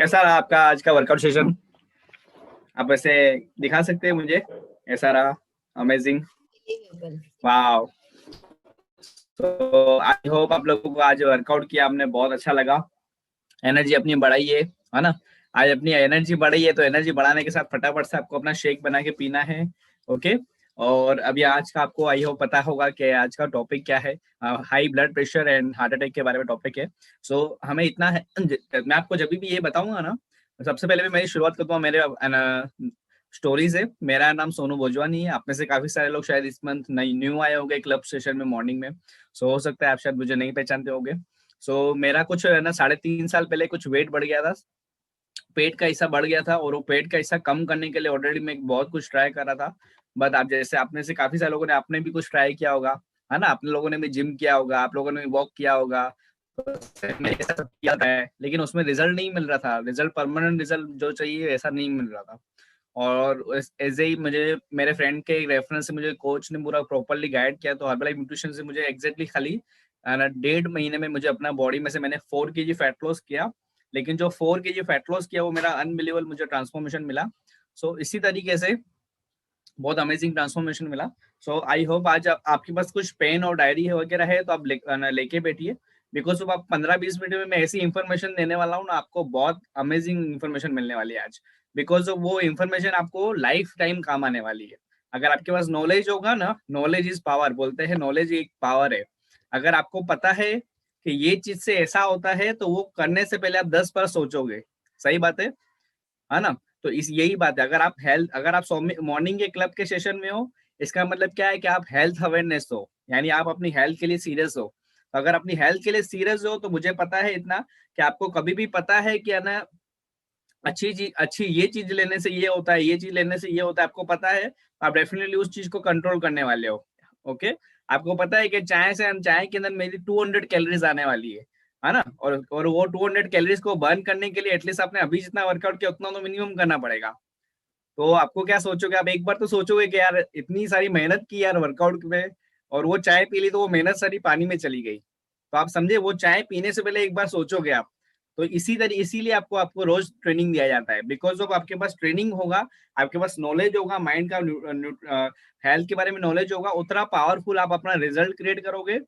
कैसा रहा आपका आज का वर्कआउट सेशन? आप वैसे दिखा सकते हैं मुझे? ऐसा रहा अमेजिंग। वाओ। तो आई होप आप लोगों को आज वर्कआउट किया आपने बहुत अच्छा लगा। एनर्जी अपनी बढ़ाई है ना? आज अपनी एनर्जी बढ़ी है तो एनर्जी बढ़ाने के साथ फटाफट से आपको अपना शेक बना के पीना है। ओके। और अभी आज का आपको आई होप पता होगा कि आज का टॉपिक क्या है। High blood pressure and heart attack के बारे में टॉपिक है। सो हमें इतना है, मैं आपको जब भी ये बताऊंगा ना, सबसे पहले मैं मेरी शुरुआत करता हूँ मेरे स्टोरी से। मेरा नाम सोनू भोजवानी है। आप में से काफी सारे लोग शायद इस मंथ नई न्यू आए होंगे क्लब सेशन में मॉर्निंग में। सो हो सकता है आप शायद मुझे नहीं पहचानते होंगे। सो मेरा कुछ है ना 3.5 साल पहले कुछ वेट बढ़ गया था। पेट का हिस्सा बढ़ गया था और वो पेट का हिस्सा कम करने के लिए ऑलरेडी मैं बहुत कुछ ट्राई कर रहा था। बट आप जैसे आपने से काफी सारे लोगों ने आपने भी कुछ ट्राई किया होगा, है ना? अपने लोगों ने भी जिम किया होगा, आप लोगों ने भी वॉक किया होगा। तो मैंने ये सब किया है लेकिन उसमें रिजल्ट नहीं मिल रहा था। रिजल्ट परमानेंट रिजल्ट जो चाहिए ऐसा नहीं मिल रहा था। और ऐसे ही मुझे मेरे फ्रेंड के रेफरेंस से मुझे कोच ने पूरा प्रॉपरली गाइड किया। तो हर्बल न्यूट्रिशन से मुझे एग्जैक्टली खाली 1.5 महीने में मुझे अपना बॉडी में से मैंने 4 kg फैट लॉस किया। लेकिन जो 4 kg फैट लॉस किया वो मेरा अनबिलीवेबल मुझे ट्रांसफॉर्मेशन मिला। सो इसी तरीके से बहुत अमेजिंग ट्रांसफॉर्मेशन मिला। सो आई होप आज आपके पास कुछ पेन और डायरी है वगैरह है तो आप लेके बैठिए। बिकॉज अब आप 15-20 मिनट में मैं ऐसी इन्फॉर्मेशन देने वाला हूँ ना, आपको बहुत अमेजिंग इन्फॉर्मेशन मिलने वाली है आज। बिकॉज वो इन्फॉर्मेशन आपको लाइफ टाइम काम आने वाली है। अगर आपके पास नॉलेज होगा ना, नॉलेज इज पावर बोलते हैं, नॉलेज एक पावर है। अगर आपको पता है कि ये चीज से ऐसा होता है तो वो करने से पहले आप 10 बार सोचोगे। सही बात है ना? तो इस यही बात है। अगर आप मॉर्निंग के क्लब के सेशन में हो, इसका मतलब क्या है कि आप हेल्थ अवेयरनेस हो, यानी आप अपनी हेल्थ के लिए सीरियस हो। तो अगर अपनी हेल्थ के लिए सीरियस हो तो मुझे पता है इतना कि आपको कभी भी पता है कि है ना, अच्छी ये चीज लेने से ये होता है, ये चीज लेने से ये होता है, आपको पता है तो आप डेफिनेटली उस चीज को कंट्रोल करने वाले हो। ओके। आपको पता है कि चाय के अंदर मेरी 200 कैलोरीज आने वाली है ना? और वो 200 कैलोरीज को बर्न करने के लिए एटलीस्ट आपने अभी जितना वर्कआउट किया उतना तो मिनिमम करना पड़ेगा। तो आपको क्या सोचोगे, आप एक बार तो सोचोगे कि यार इतनी सारी मेहनत की यार वर्कआउट में, और वो चाय पी ली तो वो मेहनत सारी पानी में चली गई। तो आप समझे, वो चाय पीने से पहले एक बार सोचोगे आप। तो इसीलिए आपको आपको रोज ट्रेनिंग दिया जाता है। बिकॉज ऑफ आपके पास ट्रेनिंग होगा, आपके पास नॉलेज होगा, माइंड का हेल्थ के बारे में नॉलेज होगा, उतना पावरफुल आप अपना रिजल्ट क्रिएट करोगे।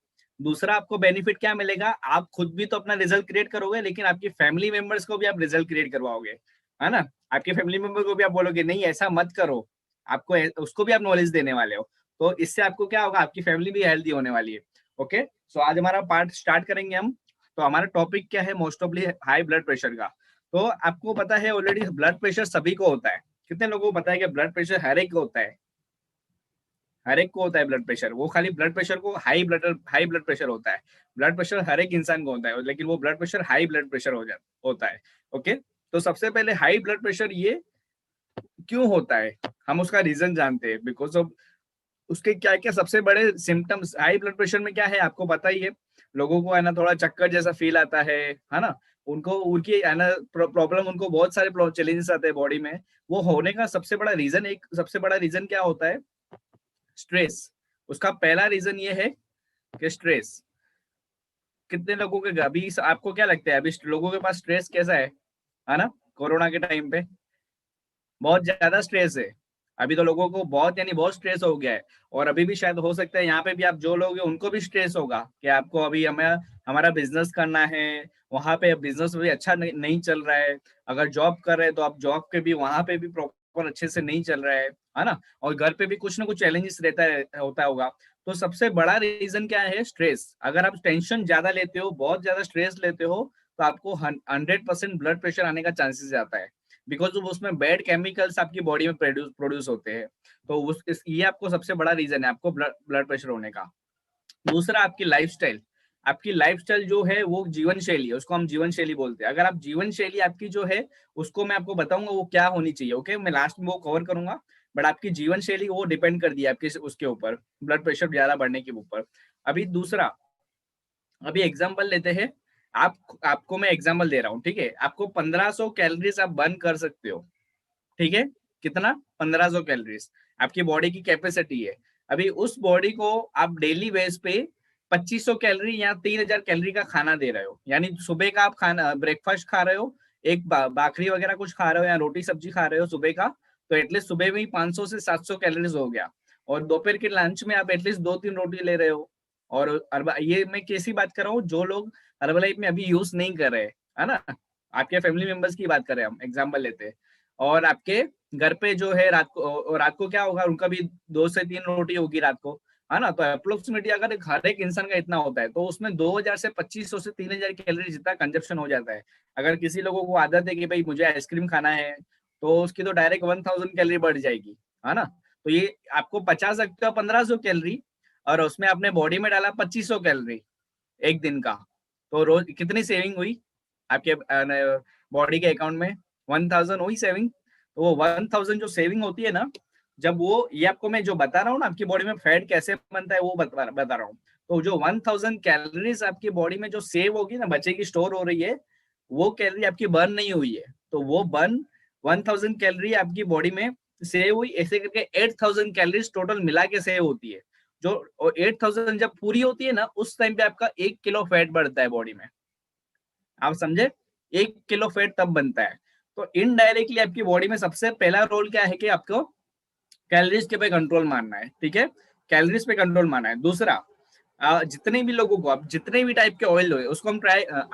दूसरा आपको बेनिफिट क्या मिलेगा, आप खुद भी तो अपना रिजल्ट क्रिएट करोगे लेकिन आपकी फैमिली मेंबर्स को भी आप रिजल्ट क्रिएट करवाओगे, है ना? आपके फैमिली मेंबर को भी आप बोलोगे नहीं ऐसा मत करो, आपको उसको भी आप नॉलेज देने वाले हो। तो इससे आपको क्या होगा, आपकी फैमिली भी हेल्दी होने वाली है। ओके। सो आज हमारा पार्ट स्टार्ट करेंगे हम। तो हमारा टॉपिक क्या है, मोस्ट ऑफली हाई ब्लड प्रेशर का। तो आपको पता है ऑलरेडी ब्लड प्रेशर सभी को होता है। कितने लोगों को पता है कि ब्लड प्रेशर हर एक को होता है? हर एक को होता है ब्लड प्रेशर। वो खाली ब्लड प्रेशर को हाई ब्लड प्रेशर होता है। ब्लड प्रेशर हर एक इंसान को होता है लेकिन वो blood pressure high blood pressure होता है। ओके। तो सबसे पहले हाई ब्लड प्रेशर ये क्यों होता है, हम उसका रीजन जानते हैं। बिकॉज ऑफ उसके क्या क्या सबसे बड़े सिम्टम्स हाई ब्लड प्रेशर में क्या है आपको पता ही है। लोगों को है ना थोड़ा चक्कर जैसा फील आता है ना? उनको उनकी है ना प्रॉब्लम, उनको बहुत सारे चैलेंजेस आते हैं बॉडी में। वो होने का सबसे बड़ा रीजन क्या होता है? स्ट्रेस। उसका पहला रीजन ये है कि स्ट्रेस। कितने लोगों के अभी आपको क्या लगता है अभी लोगों के पास स्ट्रेस कैसा है ना? कोरोना के टाइम पे बहुत ज्यादा स्ट्रेस है। अभी तो लोगों को बहुत यानी बहुत स्ट्रेस हो गया है। और अभी भी शायद हो सकता है यहाँ पे भी आप जो लोग हैं उनको भी स्ट्रेस होगा कि आपको अभी हमें हमारा बिजनेस करना है, वहां पे बिजनेस भी अच्छा नहीं चल रहा है। अगर जॉब कर रहे हैं तो आप जॉब के भी वहां पे भी प्रॉपर अच्छे से नहीं चल रहा है ना? और घर पे भी कुछ ना कुछ चैलेंजेस होता होगा। तो सबसे बड़ा रीजन क्या है? स्ट्रेस। अगर आप टेंशन ज्यादा लेते हो, बहुत ज्यादा स्ट्रेस लेते हो, तो आपको 100% ब्लड प्रेशर आने का चांसेस आता है। बिकॉज उसमें बैड केमिकल्स आपकी बॉडी में प्रोड्यूस होते हैं। तो ये आपको सबसे बड़ा रीजन है आपको ब्लड प्रेशर होने का। दूसरा आपकी लाइफस्टाइल। आपकी लाइफस्टाइल जो है वो जीवन शैली है, उसको हम जीवन शैली बोलते हैं। अगर आप जीवन शैली आपकी जो है उसको मैं आपको बताऊंगा वो क्या होनी चाहिए। ओके, मैं लास्ट में वो कवर करूंगा। बट आपकी जीवन शैली वो डिपेंड कर दिया आपके उसके ऊपर, ब्लड प्रेशर ज्यादा बढ़ने के ऊपर। अभी दूसरा, अभी एग्जाम्पल लेते हैं। आपको मैं एग्जाम्पल दे रहा हूँ, ठीक है? आपको 1500 कैलोरीज आप बर्न कर सकते हो, ठीक है? कितना? 1500 कैलोरीज आपकी बॉडी की कैपेसिटी है। अभी उस बॉडी को आप डेली बेस पे 2500 कैलोरी या 3000 कैलोरी का खाना दे रहे हो। यानी सुबह का आप खाना ब्रेकफास्ट खा रहे हो, एक बाखरी वगैरह कुछ खा रहे हो या रोटी सब्जी खा रहे हो सुबह का, तो एटलीस्ट सुबह में ही 500 से 700 कैलोरीज हो गया। और दोपहर के लंच में आप एटलीस्ट 2-3 रोटी ले रहे हो। और ये मैं कैसी बात कर रहा हूँ, जो लोग हर्बलाइफ में अभी यूज नहीं कर रहे, है ना, आपके फैमिली मेंबर्स की बात करें, हम एग्जाम्पल लेते हैं। और आपके घर पे जो है रात को क्या होगा, उनका भी 2 से 3 रोटी होगी रात को, है ना। तो अप्रोक्सीमेटली अगर हर एक इंसान का इतना होता है, तो उसमें 2000 से 2500 से 3000 कैलोरी जितना कंजप्शन हो जाता है। अगर किसी लोगों को आदत है कि भाई मुझे आइसक्रीम खाना है, तो उसकी तो डायरेक्ट 1000 कैलोरी बढ़ जाएगी, है ना। तो ये आपको 1500 कैलोरी, और उसमें आपने बॉडी में डाला 2500 कैलोरी एक दिन का, तो रोज कितनी सेविंग हुई आपके बॉडी के अकाउंट में? 1000 हुई सेविंग। तो वो 1000 जो सेविंग होती है ना, जब वो, ये आपको मैं जो बता रहा हूँ ना, आपकी बॉडी में फैट कैसे बनता है वो बता रहा हूँ। तो जो 1000 कैलोरीज आपकी बॉडी में जो सेव होगी ना, बचेगी, स्टोर हो रही है, वो कैलोरी आपकी बर्न नहीं हुई है, तो वो बर्न 1000 कैलोरी आपकी बॉडी में सेव हुई, ऐसे करके 8000 कैलोरीज टोटल मिला के सेव होती है। जो 8000 जब पूरी होती है ना, उस टाइम पे आपका 1 किलो फैट बढ़ता है बॉडी में। आप समझे? 1 किलो फैट तब बनता है। तो इनडायरेक्टली आपकी बॉडी में सबसे पहला रोल क्या है कि आपको कैलोरीज के पे कंट्रोल मारना है, ठीक है, कैलोरीज पे कंट्रोल मारना है। दूसरा, जितने भी लोगों को, आप जितने भी टाइप के ऑयल हुए उसको हम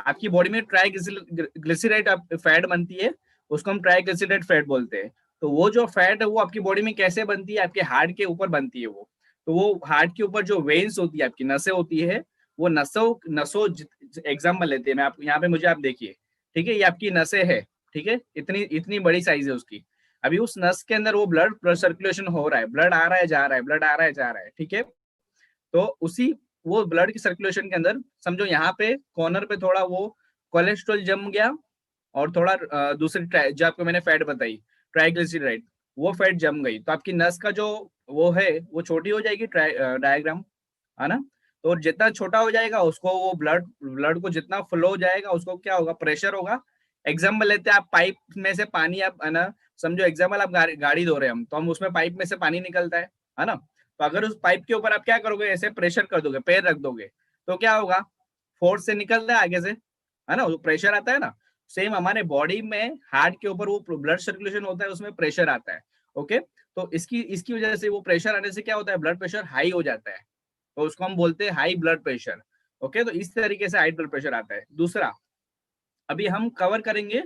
आपकी बॉडी में ट्राई ग्लिसराइड फैट बनती है, उसको हम ट्राइग्लिसराइड फैट बोलते हैं। तो वो जो फैट है वो आपकी बॉडी में कैसे बनती है, आपके हार्ट के ऊपर बनती है वो। तो वो हार्ट के ऊपर जो वेन्स होती है, आपकी नसें होती है, वो नसों नसों एग्जाम्पल लेते हैं, मैं आप यहाँ पे मुझे आप देखिए, ठीक है, ये आपकी नसें है, ठीक है, इतनी इतनी बड़ी साइज है उसकी। अभी उस नस के अंदर वो ब्लड सर्कुलेशन हो रहा है, ब्लड आ रहा है जा रहा है, ब्लड आ रहा है जा रहा है, ठीक है। तो उसी वो ब्लड की सर्कुलेशन के अंदर समझो यहाँ पे कॉर्नर पे थोड़ा वो कोलेस्ट्रॉल जम गया, और थोड़ा दूसरी जो आपको मैंने फैट बताई, ट्राइग्लिसराइड, वो फैट जम गई, तो आपकी नस का जो वो है वो छोटी हो जाएगी, डायग्राम, है ना। तो जितना छोटा हो जाएगा उसको वो ब्लड ब्लड को जितना फ्लो हो जाएगा उसको क्या होगा, प्रेशर होगा। एग्जाम्पल लेते हैं, आप पाइप में से पानी, आप, है ना, समझो एग्जाम्पल, आप गाड़ी धो रहे हैं हम, तो हम उसमें पाइप में से पानी निकलता है ना। तो अगर उस पाइप के ऊपर आप क्या करोगे, ऐसे प्रेशर कर दोगे, पैर रख दोगे, तो क्या होगा, फोर्स से निकल रहा है आगे से, है ना, वो प्रेशर आता है ना। सेम हमारे बॉडी में हार्ट के ऊपर वो ब्लड सर्कुलेशन होता है, उसमें प्रेशर आता है। ओके, तो इसकी इसकी वजह से वो प्रेशर आने से क्या होता है, ब्लड प्रेशर हाई हो जाता है, तो उसको हम बोलते हैं हाई ब्लड प्रेशर। ओके, तो इस तरीके से हाई ब्लड प्रेशर आता है। दूसरा, अभी हम कवर करेंगे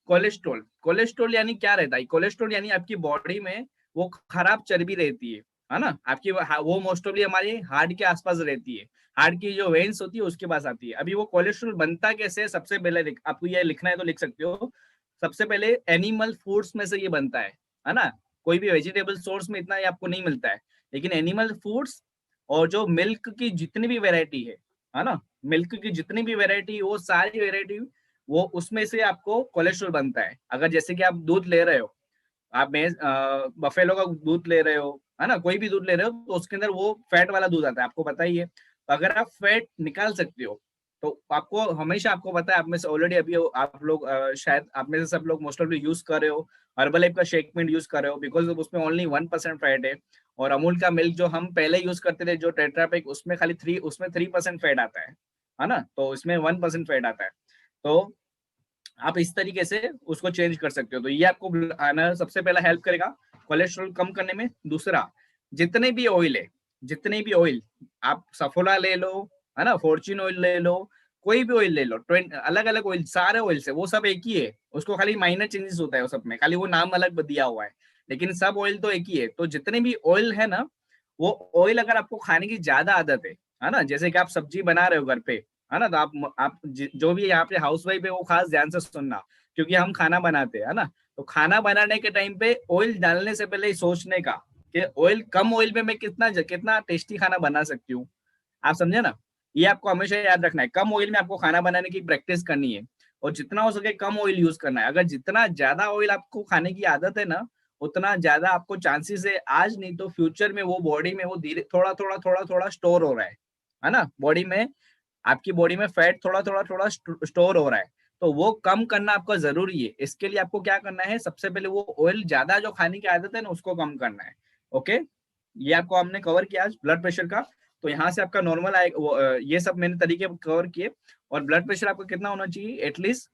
कोलेस्ट्रॉल। कोलेस्ट्रॉल यानी क्या रहता है? कोलेस्ट्रॉल यानी आपकी बॉडी में वो खराब चर्बी रहती है ना, आपकी वो मोस्ट ऑफली हमारे हार्ट के आसपास रहती है, हार्ट की जो वेन्स होती है उसके पास आती है। अभी वो कोलेस्ट्रॉल बनता कैसे है, सबसे पहले आपको ये लिखना है तो लिख सकते हो। सबसे पहले एनिमल फूड्स में से ये बनता है ना। कोई भी वेजिटेबल सोर्स में इतना ये आपको नहीं मिलता है, लेकिन एनिमल फूड्स और जो मिल्क की जितनी भी वेराइटी है ना, मिल्क की जितनी भी वेराइटी, वो सारी वेराइटी, वो उसमें से आपको कोलेस्ट्रॉल बनता है। अगर जैसे कि आप दूध ले रहे हो, आप बफेलो का दूध ले रहे हो, है ना, कोई भी दूध ले रहे हो, तो उसके अंदर वो फैट वाला दूध आता है, आपको पता ही है। तो अगर आप फैट निकाल सकते हो, तो आपको हमेशा, आपको पता है, आप में से ऑलरेडी अभी आप लोग शायद आप में से सब लोग मोस्ट ऑफली यूज कर रहे हो, हर्बलाइफ का शेक मिल्क यूज कर रहे हो, बिकॉज उसमें ओनली 1% फैट है। और अमूल का मिल्क जो हम पहले यूज करते थे, जो टेट्रापैक, उसमें 3% फैट आता है ना, तो इसमें 1% फैट आता है। तो आप इस तरीके से उसको चेंज कर सकते हो। तो ये आपको आना सबसे पहला हेल्प करेगा कोलेस्ट्रॉल कम करने में। दूसरा, जितने भी ऑयल है, जितने भी ऑयल, आप सफोला ले लो, है ना, फॉर्च्यून ऑयल ले लो, कोई भी ऑयल ले लो, अलग अलग ऑयल, सारे ऑयल से, वो सब एक ही है, उसको खाली माइनर चेंजेस होता है वो सब में, खाली वो नाम अलग दिया हुआ है, लेकिन सब ऑयल तो एक ही है। तो जितने भी ऑयल है ना, वो ऑयल अगर आपको खाने की ज्यादा आदत है ना, जैसे कि आप सब्जी बना रहे हो घर पे, है ना, तो आप जो भी यहाँ पे हाउस वाइफ है वो खास ध्यान से सुनना, क्योंकि हम खाना बनाते हैं, है ना। तो खाना बनाने के टाइम पे ऑयल डालने से पहले ही सोचने का कि ऑयल, कम ऑयल में मैं कितना कितना टेस्टी खाना बना सकती हूँ। आप समझे ना, ये आपको हमेशा याद रखना है, कम ऑयल में आपको खाना बनाने की प्रैक्टिस करनी है, और जितना हो सके कम ऑयल यूज करना है। अगर जितना ज्यादा ऑयल आपको खाने की आदत है ना, उतना ज्यादा आपको चांसेस है, आज नहीं तो फ्यूचर में वो बॉडी में वो धीरे थोड़ा स्टोर हो रहा है ना, बॉडी में, आपकी बॉडी में फैट थोड़ा स्टोर हो रहा है। तो वो कम करना आपका जरूरी है। इसके लिए आपको क्या करना है, सबसे पहले वो ऑयल ज्यादा जो खाने की आदत है ना, उसको कम करना है। ओके, ये आपको हमने कवर किया आज ब्लड प्रेशर का। तो यहाँ से आपका नॉर्मल आए, ये सब मैंने तरीके कवर किए। और ब्लड प्रेशर आपका कितना होना चाहिए, एटलीस्ट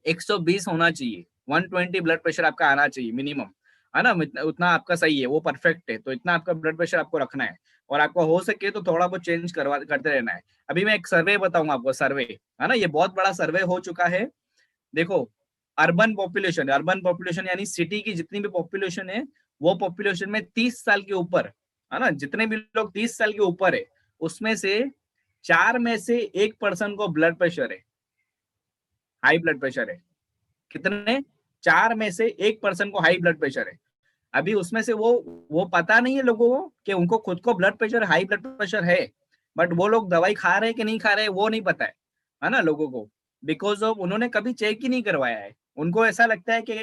120 होना चाहिए, 120 ब्लड प्रेशर आपका आना चाहिए मिनिमम, है ना? उतना आपका सही है, वो परफेक्ट है, तो इतना आपका ब्लड प्रेशर आपको रखना है। और आपको हो सके तो थोड़ा बहुत चेंज करते रहना है। अभी मैं एक सर्वे बताऊंगा आपको, सर्वे, है ना? ये बहुत बड़ा सर्वे हो चुका है। देखो, अर्बन पॉपुलेशन यानी सिटी की जितनी भी पॉपुलेशन है, वो पॉपुलेशन में 30 साल के ऊपर, है ना, जितने भी लोग 30 साल के ऊपर है, उसमें से 4 में से 1% को ब्लड प्रेशर है, हाई ब्लड प्रेशर है। कितने? 4 में से 1% को हाई ब्लड प्रेशर है। अभी उसमें से वो पता नहीं है लोगों को कि उनको खुद को blood pressure, high blood pressure है, बट वो लोग दवाई खा रहे हैं कि नहीं खा रहे हैं वो नहीं पता है ना लोगों को, बिकॉज ऑफ उन्होंने कभी चेक ही नहीं करवाया है। उनको ऐसा लगता है कि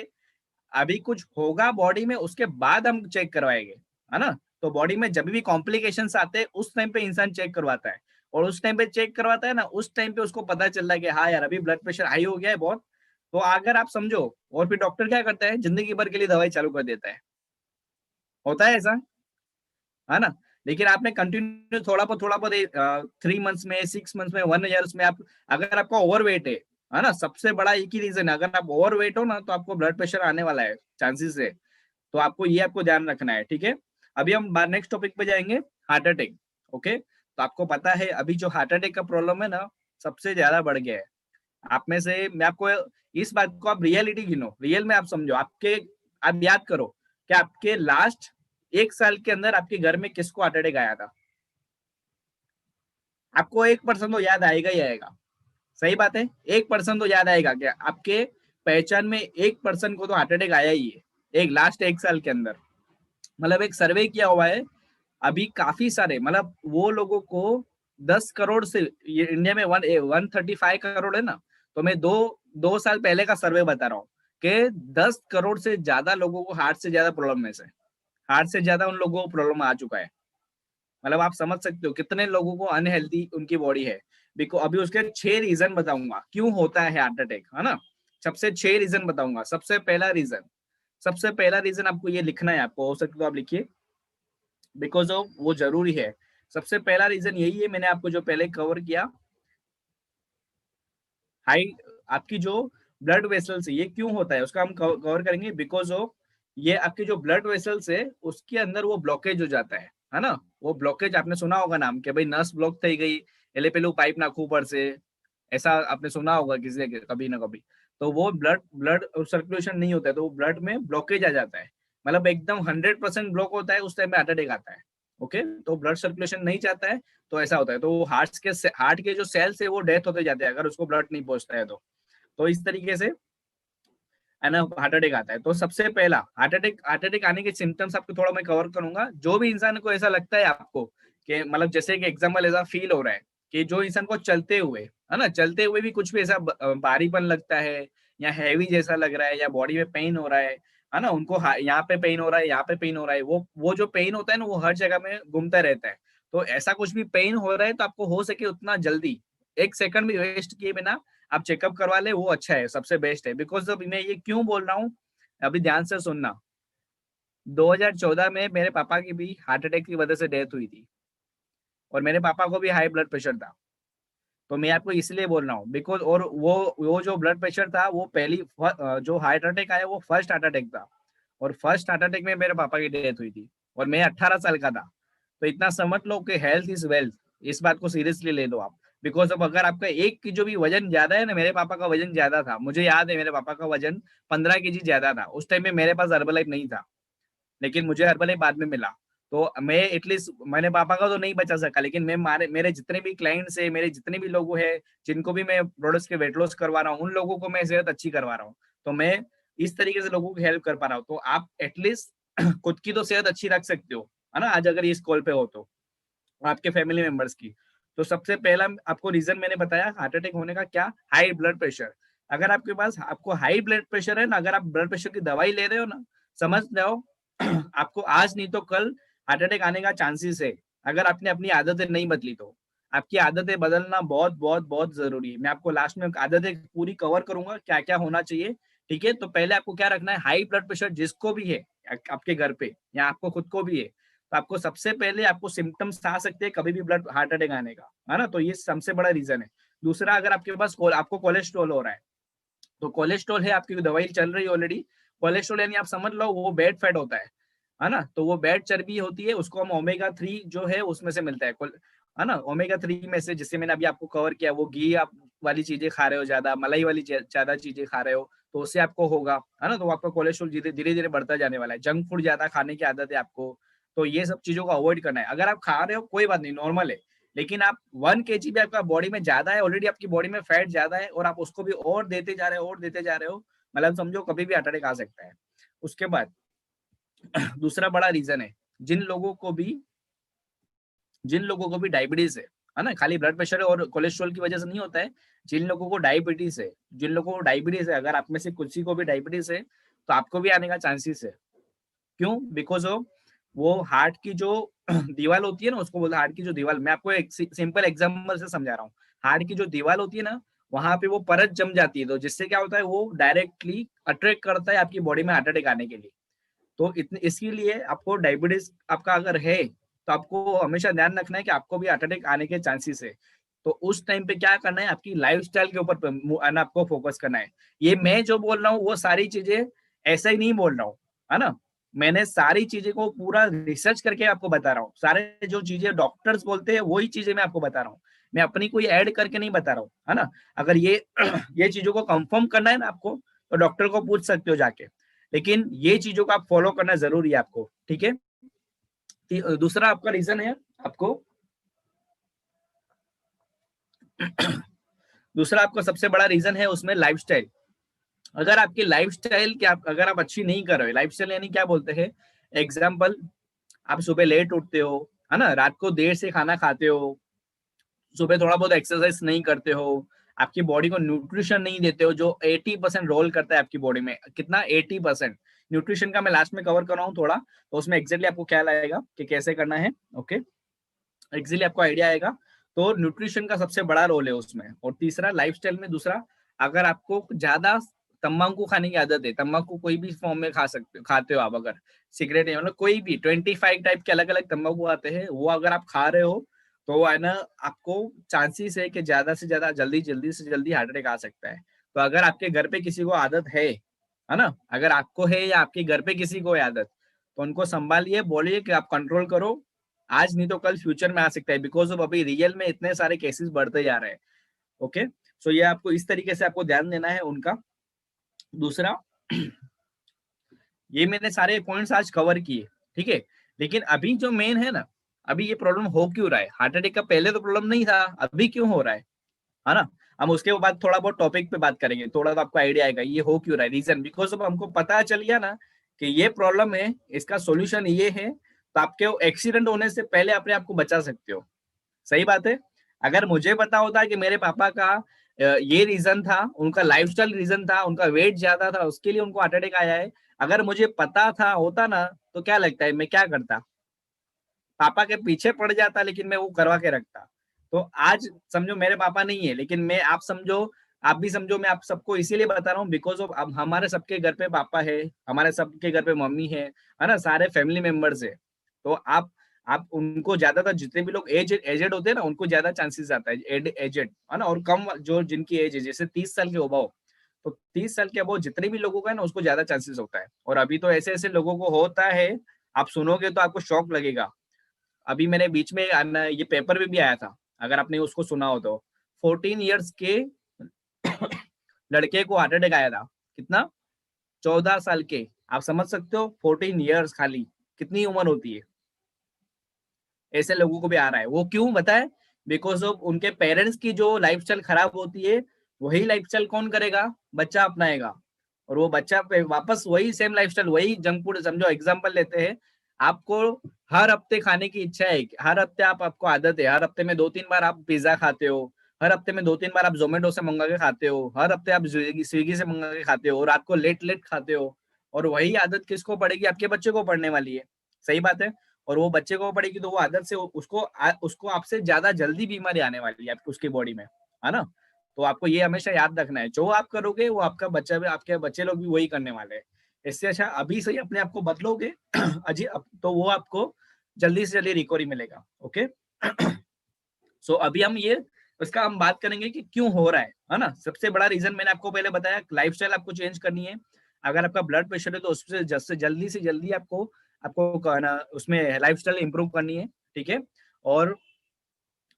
अभी कुछ होगा बॉडी में, उसके बाद हम चेक करवाएंगे, है ना? तो बॉडी में जब भी कॉम्प्लिकेशंस आते हैं उस टाइम पे इंसान चेक करवाता है, और उस टाइम पे चेक करवाता है ना, उस टाइम पे उसको पता चल रहा है कि हाँ यार अभी ब्लड प्रेशर हाई हो गया है बहुत। तो अगर आप समझो, और फिर डॉक्टर क्या करता है, जिंदगी भर के लिए दवाई चालू कर देता है। होता है ऐसा, है ना? लेकिन आपने कंटिन्यू थोड़ा बहुत 3 मंथ्स में, 6 मंथ्स में, 1 ईयर्स में, आप अगर आपका ओवरवेट है ना, सबसे बड़ा एक ही रीजन है, अगर आप ओवरवेट हो ना तो आपको ब्लड प्रेशर आने वाला है, चांसेस है। तो आपको ध्यान रखना है, ठीक है? अभी हम नेक्स्ट टॉपिक पे जाएंगे, हार्ट अटैक। ओके, तो आपको पता है अभी जो हार्ट अटैक का प्रॉब्लम है ना, सबसे ज्यादा बढ़ गया है। आप में से मैं आपको इस बात को, आप रियलिटी गिनो, रियल में आप समझो, आप याद करो कि आपके लास्ट 1 साल के अंदर आपके घर में किसको हार्ट अटैक आया था? आपको 1% तो याद आएगा ही आएगा। सही बात है, 1% तो याद आएगा क्या आपके पहचान में? 1% को तो हार्ट अटैक आया ही है एक लास्ट 1 साल के अंदर। मतलब एक सर्वे किया हुआ है, अभी काफी सारे, मतलब वो लोगों को 10 करोड़ से, ये इंडिया में 135 करोड़ है ना, तो मैं 2 साल पहले का सर्वे बता रहा हूँ कि 10 करोड़ से ज्यादा लोगों को हार्ट से ज्यादा प्रॉब्लम है से, हार्ट से ज्यादा उन लोगों को प्रॉब्लम आ चुका है। मतलब आप समझ सकते हो कितने लोगों को अनहेल्दी उनकी बॉडी है। बिकॉज अभी उसके 6 रीजन बताऊंगा क्यों होता है हार्ट अटैक, है ना? सबसे 6 रीजन बताऊंगा। सबसे पहला रीजन आपको ये लिखना है, आपको हो सके तो आप लिखिए, बिकॉज ऑफ वो जरूरी है। सबसे पहला रीजन यही है, मैंने आपको जो पहले कवर किया, हाई, आपकी जो ब्लड वेसल्स है, ये क्यों होता है उसका हम कवर करेंगे। बिकॉज ऑफ ये आपके जो ब्लड वेसल्स है उसके अंदर वो ब्लॉकेज हो जाता है ना? वो ब्लॉकेज आपने सुना होगा नाम कि भाई नस ब्लॉक થઈ गई એટલે પેલું पाइप नाखू ऊपर से, ऐसा आपने सुना होगा किसी के कभी ना कभी। तो वो ब्लड ब्लड सर्कुलेशन नहीं होता है, तो वो ब्लड में ब्लॉकेज आ जाता है, मतलब एकदम 100% ब्लॉक होता है, उस टाइम में हार्ट अटैक आता है। ओके, तो ब्लड सर्कुलेशन नहीं चाहता है, तो ऐसा होता है। तो हार्ट के जो सेल्स है वो डेथ होते जाते हैं अगर उसको ब्लड नहीं पहुंचता है तो इस तरीके से, है ना, हार्ट अटैक आता है। तो सबसे पहला हार्ट अटैक आने के सिम्टम्स आपको थोड़ा मैं कवर करूंगा। जो भी इंसान को ऐसा लगता है आपको कि, मतलब जैसे कि एग्जाम्पल ऐसा फील हो रहा है कि जो इंसान को चलते हुए, है ना, चलते हुए भी कुछ भी ऐसा भारीपन लगता है, या हैवी जैसा लग रहा है, या बॉडी में पेन हो रहा है ना, उनको यहाँ पे पेन हो रहा है, यहाँ पे पेन हो रहा है, वो जो पेन होता है ना वो हर जगह में घूमता रहता है। तो ऐसा कुछ भी पेन हो रहा है तो आपको हो सके उतना जल्दी, 1 सेकंड भी वेस्ट किए बिना आप चेकअप करवा ले, वो अच्छा है, सबसे बेस्ट है। बिकॉज अब मैं ये क्यों बोल रहा हूँ, अभी ध्यान से सुनना। 2014 में मेरे पापा की भी हार्ट अटैक की वजह से डेथ हुई थी, और मेरे पापा को भी हाई ब्लड प्रेशर था। तो मैं आपको इसलिए बोल रहा हूँ बिकॉज, और वो जो ब्लड प्रेशर था वो जो हार्ट अटैक आया वो फर्स्ट हार्ट अटैक था, और फर्स्ट हार्ट अटैक में मेरे पापा की डेथ हुई थी, और मैं 18 साल का था। तो इतना समझ लो कि हेल्थ इज वेल्थ, इस बात को सीरियसली ले लो आप। बिकॉज अब अगर आपका एक की जो भी वजन ज्यादा है ना, मेरे पापा का वजन ज्यादा था, मुझे याद है मेरे पापा का वजन 15 kg ज्यादा था। उस टाइम में मेरे पास हर्बलाइफ नहीं था, लेकिन मुझे हर्बलाइफ बाद में मिला। तो मैं एटलीस्ट, मैंने पापा का तो नहीं बचा सका, लेकिन मैं मेरे जितने भी क्लाइंट्स है, मेरे जितने भी लोग हैं जिनको भी मैं प्रोडक्ट्स के वेट लॉस करवा रहा हूँ, उन लोगों को मैं सेहत अच्छी करवा रहा हूँ। तो मैं इस तरीके से लोगों की हेल्प कर पा रहा हूँ। तो आप एटलीस्ट खुद की तो सेहत अच्छी रख सकते हो, है ना, आज अगर इस कॉल पे हो तो, आपके फैमिली मेंबर्स की। तो सबसे पहला आपको रीजन मैंने बताया हार्ट अटैक होने का, क्या? High blood pressure. अगर आपके पास, आपको हाई ब्लड प्रेशर है ना, अगर आप ब्लड प्रेशर की दवाई ले रहे हो ना, समझ रहे हो आपको आज नहीं तो कल हार्ट अटैक आने का चांसेस है, अगर आपने अपनी आदतें नहीं बदली तो। आपकी आदतें बदलना बहुत बहुत बहुत जरूरी है। मैं आपको लास्ट में आदतें पूरी कवर करूंगा क्या क्या होना चाहिए, ठीक है? तो पहले आपको क्या रखना है, हाई ब्लड प्रेशर जिसको भी है आपके घर पे, या आपको खुद को भी है, तो आपको सबसे पहले आपको सिम्टम्स आ सकते हैं कभी भी ब्लड हार्ट अटैक आने का, है ना? तो ये सबसे बड़ा रीजन है। दूसरा, अगर आपके पास आपको कोलेस्ट्रॉल हो रहा है, तो कोलेस्ट्रॉल है, आपकी दवाई चल रही है ऑलरेडी। कोलेस्ट्रॉल यानी आप समझ लो वो बैड फैट होता है ना, तो वो बैड चर्बी होती है, उसको हम ओमेगा 3 जो है उसमें से मिलता है ना, ओमेगा 3 में से, जिससे मैंने अभी आपको कवर किया, वो घी आप वाली चीजें खा रहे हो ज्यादा, मलाई वाली ज्यादा चीजें खा रहे हो, तो उससे आपको होगा, है ना, तो आपका कोलेस्ट्रॉल धीरे धीरे बढ़ता जाने वाला है। जंक फूड ज्यादा खाने की आदत है आपको, तो ये सब चीजों को अवॉइड करना है। अगर आप खा रहे हो कोई बात नहीं, नॉर्मल है, लेकिन आप 1 kg भी आपका बॉडी में ज्यादा है, ऑलरेडी आपकी बॉडी में फैट ज्यादा है, और आप उसको भी और देते जा रहे हो और देते जा रहे हो, मतलब समझो कभी भी हार्ट अटैक आ सकता है। उसके बाद दूसरा बड़ा रीजन है, जिन लोगों को भी डायबिटीज है ना, खाली ब्लड प्रेशर और कोलेस्ट्रॉल की वजह से नहीं होता है, जिन लोगों को डायबिटीज है, अगर आप में से किसी को भी डायबिटीज है, तो आपको भी आने का चांसेस है। क्यों? बिकॉज ऑफ वो हार्ट की जो दीवार होती है ना, उसको बोलते हैं हार्ट की जो दीवार। मैं आपको एक सिंपल एग्जांपल से समझा रहा हूँ। हार्ट की जो दीवार होती है ना, वहां पे वो परत जम जाती है, तो जिससे क्या होता है, वो डायरेक्टली अट्रैक्ट करता है आपकी बॉडी में हार्ट अटैक आने के लिए। तो इतने इसके लिए आपको डायबिटीज आपका अगर है, तो आपको हमेशा ध्यान रखना है कि आपको भी हार्ट अटैक आने के चांसेस है। तो उस टाइम पे क्या करना है, आपकी लाइफस्टाइल के ऊपर आपको फोकस करना है। ये मैं जो बोल रहा हूँ वो सारी चीजें ऐसा ही नहीं बोल रहा हूँ, है ना, मैंने सारी चीजें को पूरा रिसर्च करके आपको बता रहा हूँ। सारे जो चीजें डॉक्टर्स बोलते हैं वही चीजें मैं आपको बता रहा हूँ, मैं अपनी कोई ऐड करके नहीं बता रहा हूँ, है ना। अगर ये ये चीजों को कंफर्म करना है ना आपको, तो डॉक्टर को पूछ सकते हो जाके, लेकिन ये चीजों को आप फॉलो करना जरूरी है आपको, ठीक है। दूसरा आपका रीजन है आपको दूसरा आपका सबसे बड़ा रीजन है उसमें लाइफस्टाइल। अगर आपकी लाइफस्टाइल की अगर आप अच्छी नहीं कर रहे हो, लाइफस्टाइल यानी क्या बोलते हैं, एग्जाम्पल, आप सुबह लेट उठते हो, है ना, रात को देर से खाना खाते हो, सुबह थोड़ा बहुत एक्सरसाइज नहीं करते हो, आपकी बॉडी को न्यूट्रिशन नहीं देते हो, जो 80% रोल करता है आपकी बॉडी में, कितना 80%। न्यूट्रिशन का मैं लास्ट में कवर कर रहा हूँ थोड़ा, तो उसमें एक्जेक्टली आपको ख्याल आएगा कि कैसे करना है, ओके, एक्जेक्टली आपको आइडिया आएगा। तो न्यूट्रिशन का सबसे बड़ा रोल है उसमें। और तीसरा लाइफस्टाइल में, दूसरा, अगर आपको ज्यादा तंबाकू खाने की आदत है, तंबाकू कोई भी फॉर्म में खाते हो आप, अगर सिगरेट है, मतलब कोई भी 25 टाइप के अलग अलग तंबाकू आते हैं, वो अगर आप खा रहे हो, तो है ना, आपको चांसेस है कि ज्यादा से ज्यादा जल्दी से जल्दी हार्ट अटैक आ सकता है। तो अगर आपके घर पे किसी को आदत है ना, अगर आपको है या आपके घर पे किसी को है आदत, तो उनको संभालिए, बोलिए कि आप कंट्रोल करो, आज नहीं तो कल फ्यूचर में आ सकता है, बिकॉज ऑफ अभी रियल में इतने सारे केसेस बढ़ते जा रहे हैं, ओके। सो ये आपको इस तरीके से आपको ध्यान देना है उनका। दूसरा, ये मैंने सारे पॉइंट्स आज कवर किए, ठीक है, लेकिन अभी जो मेन है ना, अभी ये प्रॉब्लम हो क्यों रहा है, हार्ट अटैक का पहले तो प्रॉब्लम नहीं था, अभी क्यों हो रहा है ना। हम उसके बाद थोड़ा बहुत टॉपिक पे बात करेंगे, थोड़ा तो आपको आइडिया आएगा ये हो क्यों रहा है, रीजन, बिकॉज अब हमको पता चल गया ना कि ये प्रॉब्लम है, इसका सॉल्यूशन ये है, तो आपके एक्सीडेंट होने से पहले अपने आप को बचा सकते हो। सही बात है। अगर मुझे पता होता कि मेरे पापा का ये रीजन था, उनका लाइफस्टाइल रीजन था, उनका वेट ज्यादा था, उसके लिए उनको हार्ट अटैक आया है, अगर मुझे पता था होता ना, तो क्या लगता है मैं क्या करता, पापा के पीछे पड़ जाता, लेकिन मैं वो करवा के रखता। तो आज समझो मेरे पापा नहीं है, लेकिन मैं, आप समझो, आप भी समझो, मैं आप सबको इसीलिए बता रहा हूँ बिकॉज ऑफ अब हमारे सबके घर पे पापा है, हमारे सबके घर पे मम्मी है ना, सारे फैमिली मेंबर्स है। तो आप उनको ज्यादातर जितने भी लोग एजेड होते हैं ना, उनको ज्यादा चांसेस आता है एजेड, है ना, और कम जो जिनकी एज है, जैसे 30 साल के अबव, तो 30 साल के अबव जितने भी लोगों का है ना, उसको ज्यादा चांसेस होता है। और अभी तो ऐसे ऐसे लोगों को होता है, आप सुनोगे तो आपको शौक लगेगा। अभी मैंने बीच में ये पेपर में भी आया था, अगर आपने उसको सुना हो तो, 14 ईयर्स के लड़के को हार्ट अटैक आया था। कितना? 14 साल के। आप समझ सकते हो, 14 ईयर्स खाली कितनी उम्र होती है, ऐसे लोगों को भी आ रहा है। वो क्यों बताए? बिकॉज ऑफ उनके पेरेंट्स की जो लाइफस्टाइल खराब होती है, वही लाइफस्टाइल कौन करेगा? बच्चा अपनाएगा। और वो बच्चा पे वापस वही सेम लाइफस्टाइल, वही जंक फूड, समझो एग्जांपल लेते हैं, आपको हर हफ्ते खाने की इच्छा है, हर हफ्ते आपको आदत है, हर हफ्ते में 2-3 बार आप पिज्जा खाते हो, हर हफ्ते में 2-3 बार आप जोमेटो से मंगा के खाते हो, हर हफ्ते आप स्विगी से मंगा के खाते हो, और रात को लेट लेट खाते हो, और वही आदत किसको पड़ेगी? आपके बच्चे को पड़ने वाली है। सही बात है। और वो बच्चे को पड़ेगी तो वो आदत से उसको आपसे ज्यादा जल्दी बीमारी आने वाली है आपकी उसकी बॉडी में, है ना। तो आपको ये हमेशा याद रखना है, जो आप करोगे वो आपका बच्चा भी, आपके बच्चे लोग भी वही करने वाले हैं। इससे अच्छा अभी से ही अपने आप को बदलोगे अजी तो वो आपको जल्दी से जल्दी रिकवरी मिलेगा, ओके। सो अभी हम ये उसका हम बात करेंगे कि क्यों हो रहा है ना। सबसे बड़ा रीजन मैंने आपको पहले बताया, लाइफस्टाइल आपको चेंज करनी है। अगर आपका ब्लड प्रेशर है तो उससे जल्दी से जल्दी आपको आपको ना उसमें लाइफस्टाइल इंप्रूव करनी है, ठीक है। और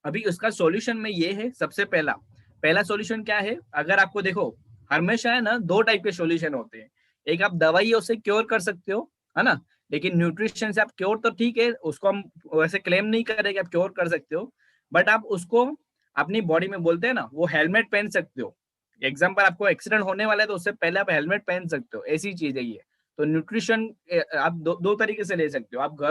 अभी उसका सॉल्यूशन में ये है, सबसे पहला पहला सॉल्यूशन क्या है, अगर आपको देखो हमेशा है ना दो टाइप के सॉल्यूशन होते हैं। एक आप दवाइयों से क्योर कर सकते हो, है ना, लेकिन न्यूट्रिशन से आप क्योर तो ठीक है, उसको हम वैसे क्लेम नहीं करें कि आप क्योर कर सकते हो, बट आप उसको अपनी बॉडी में बोलते हैं ना, वो हेलमेट पहन सकते हो। एग्जाम्पल, आपको एक्सीडेंट होने वाला है तो उससे पहले आप हेलमेट पहन सकते हो, ऐसी चीज है ये। तो न्यूट्रिशन आप दो तरीके से ले सकते हो। आप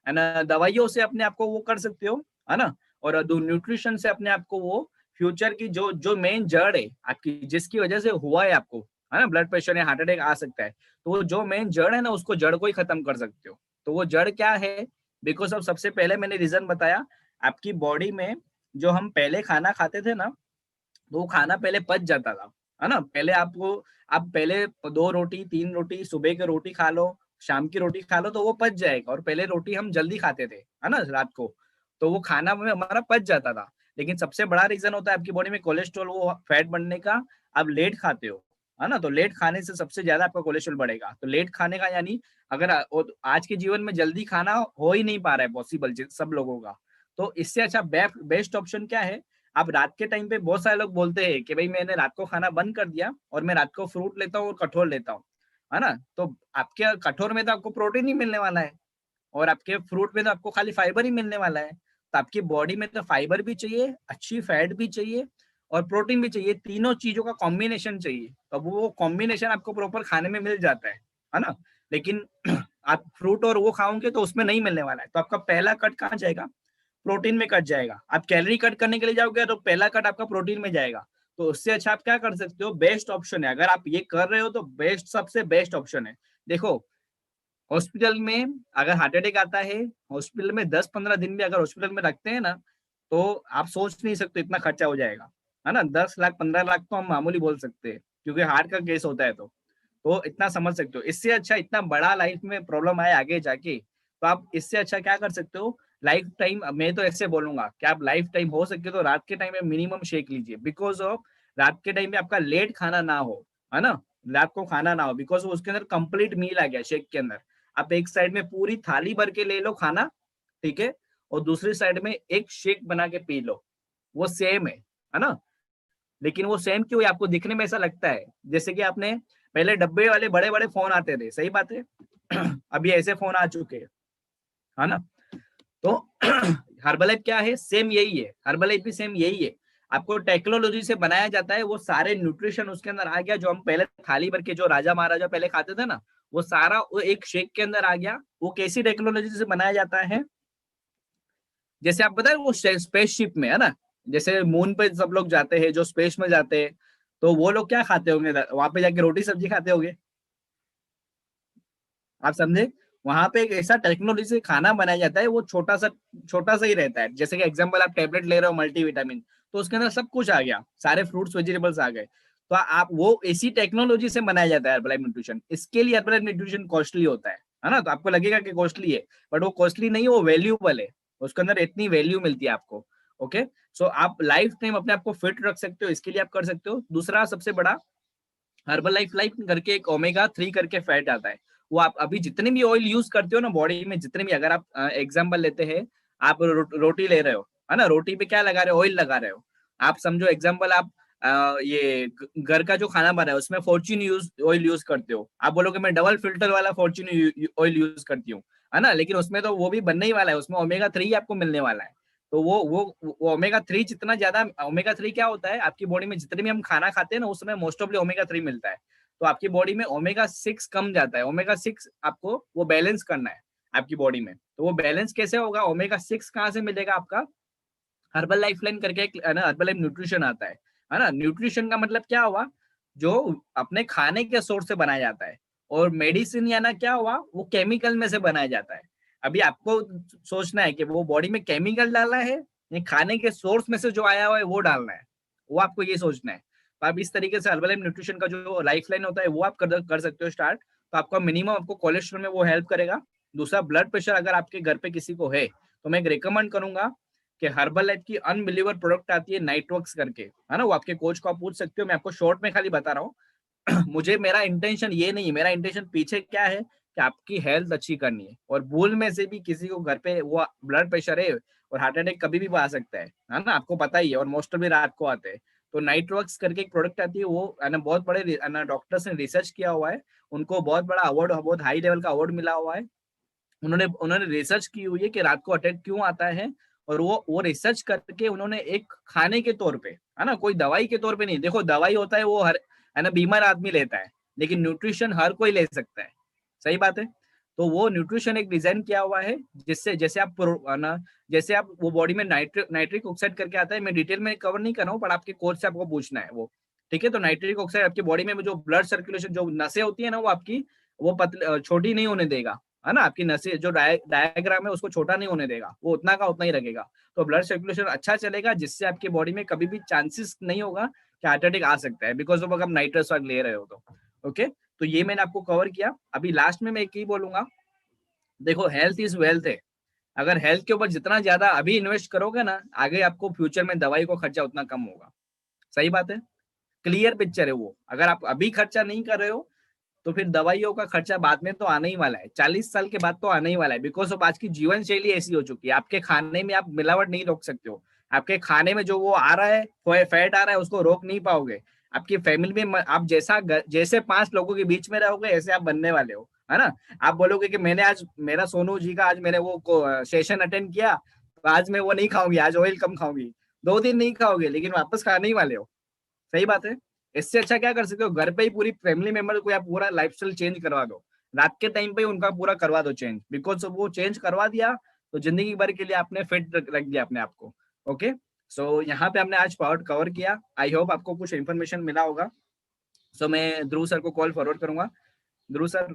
है ना दवाइयों से अपने आप को वो कर सकते हो, है ना, और न्यूट्रिशन से अपने आप को वो फ्यूचर की जो जो मेन जड़ है आपकी, जिसकी वजह से हुआ है आपको, है ना, ब्लड प्रेशर या हार्ट अटैक आ सकता है, तो वो जो मेन जड़ है ना, उसको जड़ को ही खत्म कर सकते हो। तो वो जड़ क्या है, बिकॉज ऑफ सबसे पहले मैंने रीजन बताया, आपकी बॉडी में जो हम पहले खाना खाते थे ना, तो वो खाना पहले पच जाता था, है ना। पहले आपको, आप पहले 2 रोटी 3 रोटी, सुबह की रोटी खा लो, शाम की रोटी खा लो, तो वो पच जाएगा। और पहले रोटी हम जल्दी खाते थे, है ना, रात को, तो वो खाना में हमारा पच जाता था। लेकिन सबसे बड़ा रीजन होता है आपकी बॉडी में कोलेस्ट्रॉल, वो फैट बनने का। आप लेट खाते हो, है ना, तो लेट खाने से सबसे ज्यादा आपका कोलेस्ट्रॉल बढ़ेगा। तो लेट खाने का यानी, अगर आज के जीवन में जल्दी खाना हो ही नहीं पा रहा है पॉसिबल सब लोगों का, तो इससे अच्छा बेस्ट ऑप्शन क्या है, आप रात के टाइम पे, बहुत सारे लोग बोलते हैं कि भाई मैंने रात को खाना बंद कर दिया और मैं रात को फ्रूट लेता हूँ और कठोर लेता हूँ, है ना। तो आपके कठोर में तो आपको प्रोटीन ही मिलने वाला है, और आपके फ्रूट में तो आपको खाली फाइबर ही मिलने वाला है। तो आपकी बॉडी में तो फाइबर भी चाहिए, अच्छी फैट भी चाहिए, और प्रोटीन भी चाहिए, तीनों चीजों का कॉम्बिनेशन चाहिए। तो वो कॉम्बिनेशन आपको प्रॉपर खाने में मिल जाता है ना। लेकिन आप फ्रूट और वो खाओगे तो उसमें नहीं मिलने वाला है, तो आपका पहला कट कहाँ जाएगा, प्रोटीन में कट जाएगा। आप कैलोरी कट करने के लिए जाओगे तो पहला कट आपका प्रोटीन में जाएगा। तो उससे अच्छा आप क्या कर सकते हो, बेस्ट ऑप्शन है, अगर आप ये कर रहे हो तो बेस्ट, सबसे बेस्ट ऑप्शन है। देखो, हॉस्पिटल में अगर हार्ट अटैक आता है, हॉस्पिटल में 10-15 दिन भी अगर हॉस्पिटल में रखते हैं ना, तो आप सोच नहीं सकते इतना खर्चा हो जाएगा, है ना। 10 लाख 15 लाख तो हम मामूली बोल सकते हैं, क्योंकि हार्ट का केस होता है। तो इतना समझ सकते हो। इससे अच्छा, इतना बड़ा लाइफ में प्रॉब्लम आए आगे जाके, तो आप इससे अच्छा क्या कर सकते हो, लाइफ टाइम, मैं तो ऐसे बोलूंगा कि आप लाइफ टाइम हो सके तो रात के टाइम में मिनिमम शेक लीजिए, बिकॉज ऑफ रात के टाइम में आपका लेट खाना ना हो, है ना, रात को खाना ना हो, बिकॉज उसके अंदर कंप्लीट मील आ गया शेक के अंदर। आप एक साइड में पूरी थाली भर के ले लो खाना, ठीक है, और दूसरी साइड में एक शेक बना के पी लो, वो सेम है ना। लेकिन वो सेम क्यों है, आपको दिखने में ऐसा लगता है जैसे कि आपने, पहले डब्बे वाले बड़े बड़े फोन आते थे, सही बात है। अभी ऐसे फोन आ चुके हैं, है ना। तो हर्बलाइफ क्या है, सेम यही है, हर्बलाइफ भी सेम यही है। आपको टेक्नोलॉजी से बनाया जाता है, वो सारे न्यूट्रिशन उसके अंदर आ गया, जो हम पहले थाली भर के जो राजा महाराजा पहले खाते थे ना, वो सारा वो एक शेक के अंदर आ गया। वो कैसी टेक्नोलॉजी से बनाया जाता है, जैसे आप बताए वो स्पेसशिप में, है ना, जैसे मून पे सब लोग जाते हैं, जो स्पेस में जाते हैं, तो वो लोग क्या खाते होंगे, वहां पे जाके रोटी सब्जी खाते होंगे, आप समझे। वहां पे एक ऐसा टेक्नोलॉजी से खाना बनाया जाता है, वो छोटा सा ही रहता है। जैसे कि एग्जांपल, आप टेबलेट ले रहे हो मल्टीविटामिन, तो उसके अंदर सब कुछ आ गया, सारे फ्रूट्स वेजिटेबल्स आ गए। तो आप वो इसी टेक्नोलॉजी से बनाया जाता है हर्बलाइफ न्यूट्रिशन। इसके लिए हर्बलाइफ न्यूट्रिशन कॉस्टली होता है ना। तो आपको लगेगा कि कॉस्टली है, बट वो कॉस्टली नहीं है, वो वैल्यूबल है। उसके अंदर इतनी वैल्यू मिलती है आपको। ओके, सो आप लाइफ टाइम अपने आप को फिट रख सकते हो, इसके लिए आप कर सकते हो। दूसरा सबसे बड़ा, हर्बल लाइफ लाइफ करके एक ओमेगा 3 करके फैट आता है। वो आप अभी जितने भी ऑयल यूज करते हो ना बॉडी में, जितने भी, अगर आप एग्जांपल लेते हैं, आप रोटी ले रहे हो, है ना, रोटी पे क्या लगा रहे हो, ऑयल लगा रहे हो। आप समझो एग्जांपल, आप ये घर का जो खाना बना है उसमें फॉर्च्यून ऑयल यूज करते हो, आप बोलोगे मैं डबल फिल्टर वाला फॉर्च्यून ऑयल यूज करती हूँ, है ना, लेकिन उसमें तो वो भी बनने ही वाला है, उसमें ओमेगा 3 आपको मिलने वाला है। तो वो ओमेगा 3 जितना ज्यादा, ओमेगा 3 क्या होता है, आपकी बॉडी में जितने भी हम खाना खाते हैं ना, उसमें मोस्ट ऑफली ओमेगा 3 मिलता है। तो आपकी बॉडी में ओमेगा 6 कम जाता है। ओमेगा 6 आपको वो बैलेंस करना है आपकी बॉडी में। तो वो बैलेंस कैसे होगा, ओमेगा 6 कहाँ से मिलेगा आपका, हर्बल लाइफ लाइन करके एक हर्बल लाइफ न्यूट्रिशन आता है ना। न्यूट्रिशन का मतलब क्या हुआ, जो अपने खाने के सोर्स से बनाया जाता है। और मेडिसिन या ना क्या हुआ, वो केमिकल में से बनाया जाता है। अभी आपको सोचना है कि वो बॉडी में केमिकल डालना है या खाने के सोर्स में से जो आया हुआ है वो डालना है, वो आपको ये सोचना है। तो आप इस तरीके से हर्बल लाइफ न्यूट्रिशन का जो लाइफ लाइन होता है वो आप कर सकते हो स्टार्ट। तो आपका मिनिमम, आपको कोलेस्ट्रॉल में वो हेल्प करेगा। दूसरा, ब्लड प्रेशर अगर आपके घर पे किसी को है, तो मैं एक रिकमेंड करूंगा कि हर्बल लाइफ की अनबिलीवर प्रोडक्ट आती है नाइट्रोक्स करके, है ना, वो आपके कोच को आप पूछ सकते हो, मैं आपको शॉर्ट में खाली बता रहा हूँ। मुझे मेरा इंटेंशन ये नहीं है, मेरा इंटेंशन पीछे क्या है कि आपकी हेल्थ अच्छी करनी है, और भूल में से भी किसी को घर पे वो ब्लड प्रेशर है और हार्ट अटैक कभी भी आ सकता है ना, आपको पता ही है, और मोस्ट भी रात को आते हैं। तो नाइट्रोक्स करके एक प्रोडक्ट आती है, वो है ना बहुत बड़े डॉक्टर्स ने रिसर्च किया हुआ है, उनको बहुत बड़ा अवार्ड, बहुत हाई लेवल का अवार्ड मिला हुआ है। उन्होंने उन्होंने रिसर्च की हुई है कि रात को अटैक क्यों आता है, और वो रिसर्च करके उन्होंने एक खाने के तौर पे, है ना, कोई दवाई के तौर पे नहीं, देखो दवाई होता है वो हर, है ना, बीमार आदमी लेता है, लेकिन न्यूट्रिशन हर कोई ले सकता है, सही बात है। तो वो न्यूट्रिशन एक डिजाइन किया हुआ है, जिससे जैसे आप है ना, जैसे आप वो बॉडी में नाइट्रिक ऑक्साइड करके आता है, मैं डिटेल में कवर नहीं कर रहा हूँ, पर आपके कोच से आपको पूछना है वो, ठीक है। तो नाइट्रिक ऑक्साइड आपकी बॉडी में जो ब्लड सर्कुलेशन, जो नसें होती है ना, वो आपकी वो पतली छोटी नहीं होने देगा, है ना, आपकी नसें जो डायग्राम है उसको छोटा नहीं होने देगा, वो उतना का उतना ही रखेगा। तो ब्लड सर्कुलेशन अच्छा चलेगा, जिससे आपकी बॉडी में कभी भी चांसेस नहीं होगा कि हार्ट अटैक आ सकता है, बिकॉज ऑफ अगर आप नाइट्रस वाग ले रहे हो तो। ओके, तो ये मैंने आपको कवर किया। अभी लास्ट में मैं एक ही बोलूंगा, देखो हेल्थ इज वेल्थ है, अगर हेल्थ के ऊपर जितना ज्यादा अभी इन्वेस्ट करोगे ना, आगे आपको फ्यूचर में दवाई को खर्चा उतना कम होगा, सही बात है, क्लियर पिक्चर है वो। अगर आप अभी खर्चा नहीं कर रहे हो, तो फिर दवाइयों का खर्चा बाद में तो आने ही वाला है, 40 साल के बाद तो आने ही वाला है, बिकॉज ऑफ आज की जीवन शैली ऐसी हो चुकी है, आपके खाने में आप मिलावट नहीं रोक सकते हो, आपके खाने में जो वो आ रहा है, फैट आ रहा है, उसको रोक नहीं पाओगे। आपकी फैमिली में आप जैसे 5 लोगों के बीच में रहोगे, ऐसे आप बनने वाले हो, है ना। आप बोलोगे कि मैंने आज, मेरा सोनू जी का आज मैंने वो सेशन अटेंड किया, तो आज मैं वो नहीं खाऊंगी, आज ऑयल कम खाऊंगी, 2 दिन नहीं खाओगे, लेकिन वापस खाने ही वाले हो, सही बात है। इससे अच्छा क्या कर सकते हो, घर पे ही पूरी फैमिली मेंबर को या पूरा लाइफस्टाइल चेंज करवा दो, रात के टाइम पे ही उनका पूरा करवा दो चेंज, बिकॉज वो चेंज करवा दिया तो जिंदगी भर के लिए आपने फिट रख दिया अपने आप को। ओके, सो यहाँ पे हमने आज पार्ट कवर किया, आई होप आपको कुछ इन्फॉर्मेशन मिला होगा। सो मैं ध्रुव सर को कॉल फॉरवर्ड करूंगा। ध्रुव sir.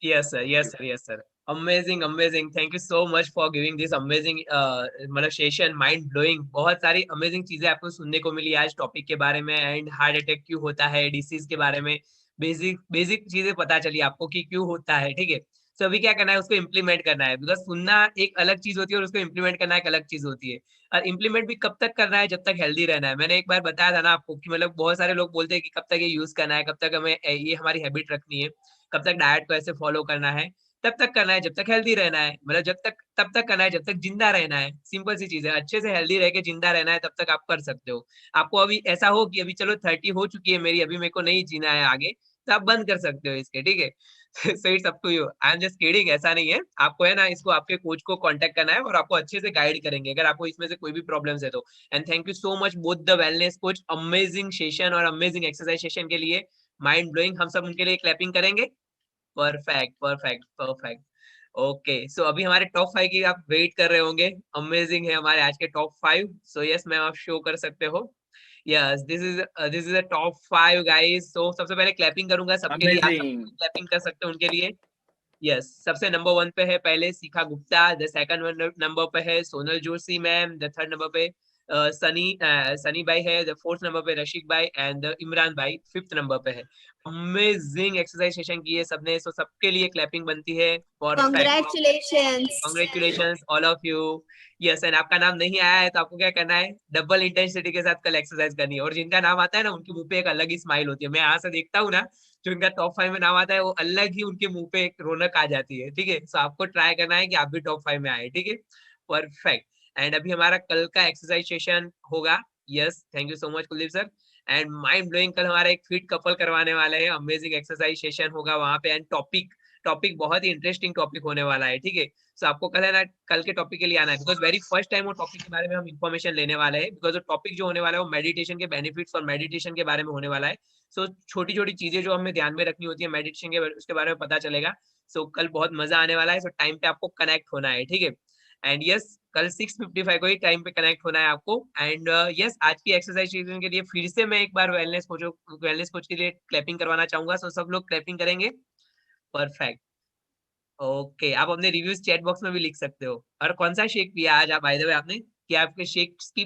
Yes sir, yes sir, yes sir. Amazing, amazing. Thank you so much for giving this amazing मतलब सेशन, माइंड ब्लोइंग। बहुत सारी अमेजिंग चीजें आपको सुनने को मिली आज टॉपिक के बारे में, एंड हार्ट अटैक क्यों होता है, डिसीज के बारे में बेसिक बेसिक चीजें पता चली आपको कि क्यों होता है, ठीक है। सो अभी क्या करना है, उसको इम्प्लीमेंट करना है, बिकॉज सुनना एक अलग चीज होती है और उसको इम्प्लीमेंट करना एक अलग चीज होती है। और इम्प्लीमेंट भी कब तक करना है, जब तक हेल्दी रहना है। मैंने एक बार बताया था ना आपको कि मतलब बहुत सारे लोग बोलते हैं कि कब तक ये यूज करना है, कब तक हमें ये हमारी हैबिट रखनी है, कब तक डाइट को ऐसे फॉलो करना है। तब तक करना है जब तक हेल्दी रहना है, मतलब जब तक तब तक करना है जब तक जिंदा रहना है। सिंपल सी चीज है, अच्छे से हेल्दी रह के जिंदा रहना है, तब तक आप कर सकते हो। आपको अभी ऐसा हो कि अभी चलो 30 हो चुकी है मेरी, अभी मेरे को नहीं जीना है आगे, तो आप बंद कर सकते हो इसके, ठीक है। So it's up to you, I am just kidding, ऐसा नहीं है। आपको है ना, इसको आपके कोच को कांटेक्ट करना है और आपको अच्छे से गाइड करेंगे अगर आपको इसमें से कोई भी प्रॉब्लम्स है तो। And thank you so much both the wellness coach, amazing session और अमेजिंग एक्सरसाइज सेशन के लिए, माइंड ब्लोइंग। हम सब उनके लिए क्लैपिंग करेंगे। Perfect, perfect, perfect. ओके, सो अभी हमारे टॉप 5 की आप वेट कर रहे होंगे। अमेजिंग है हमारे आज के टॉप 5। सो यस मैम, आप शो कर सकते हो। Yes, this is a top 5 guys. सो सबसे पहले क्लैपिंग करूंगा सबके लिए, आप अमेजिंग। सब क्लैपिंग कर सकते हो उनके लिए। यस, सबसे नंबर 1 पे है पहले शिखा गुप्ता, द सेकंड नंबर पे है Sonal Joshi ma'am, the third number पे सनी भाई है, द फोर्थ नंबर पे रशिक भाई, एंड इमरान भाई फिफ्थ नंबर पे है। अमेजिंग एक्सरसाइज सेशन की है सबने, सो सबके लिए क्लैपिंग बनती है। Perfect, Congratulations. Congratulations all of you. Yes, and आपका नाम नहीं आया है तो आपको क्या करना है, डबल इंटेंसिटी के साथ कल एक्सरसाइज करनी है। और जिनका नाम आता है ना, उनके मुंह पे एक अलग ही स्माइल होती है। मैं यहाँ से देखता हूँ ना, जो इनका टॉप 5 में नाम आता है, वो अलग ही उनके मुंह पे एक रौनक आ जाती है, ठीक है। सो आपको ट्राई करना है कि आप भी टॉप 5 में आए, ठीक है। परफेक्ट। एंड अभी हमारा कल का एक्सरसाइज सेशन होगा। Yes, thank you so much Kuldeep sir. And mind blowing, कल हमारा एक फिट कपल करवाने वाले हैं, अमेजिंग एक्सरसाइज सेशन होगा वहां पे। एंड टॉपिक टॉपिक बहुत ही इंटरेस्टिंग टॉपिक होने वाला है, ठीक है। सो आपको कल है ना, कल के टॉपिक के लिए आना है, बिकॉज वेरी फर्स्ट टाइम वो टॉपिक के बारे में हम इन्फॉर्मेशन लेने वाले हैं। बिकॉज वो टॉपिक जो होने वाला है वो मेडिटेशन के बेनिफिट्स और मेडिटेशन के बारे में होने वाला है। सो छोटी छोटी चीजें जो हमें ध्यान में रखनी होती है मेडिटेशन के, उसके बारे में पता चलेगा। सो कल बहुत मजा आने वाला है। सो टाइम पे आपको कनेक्ट होना है, ठीक है। एंड यस, कल 6:55 को ही टाइम पे कनेक्ट होना है आपको। एंड यस, आज की एक्सरसाइज के लिए फिर से मैं एक बार वेलनेस कोच के लिए क्लैपिंग करवाना चाहूंगा। सो सब लोग क्लैपिंग करेंगे। परफेक्ट। ओके, आप अपने रिव्यूज चैट बॉक्स में भी लिख सकते हो। और कौन सा शेक पिया आज आप, बाय द वे आपने, क्या आपके शेक की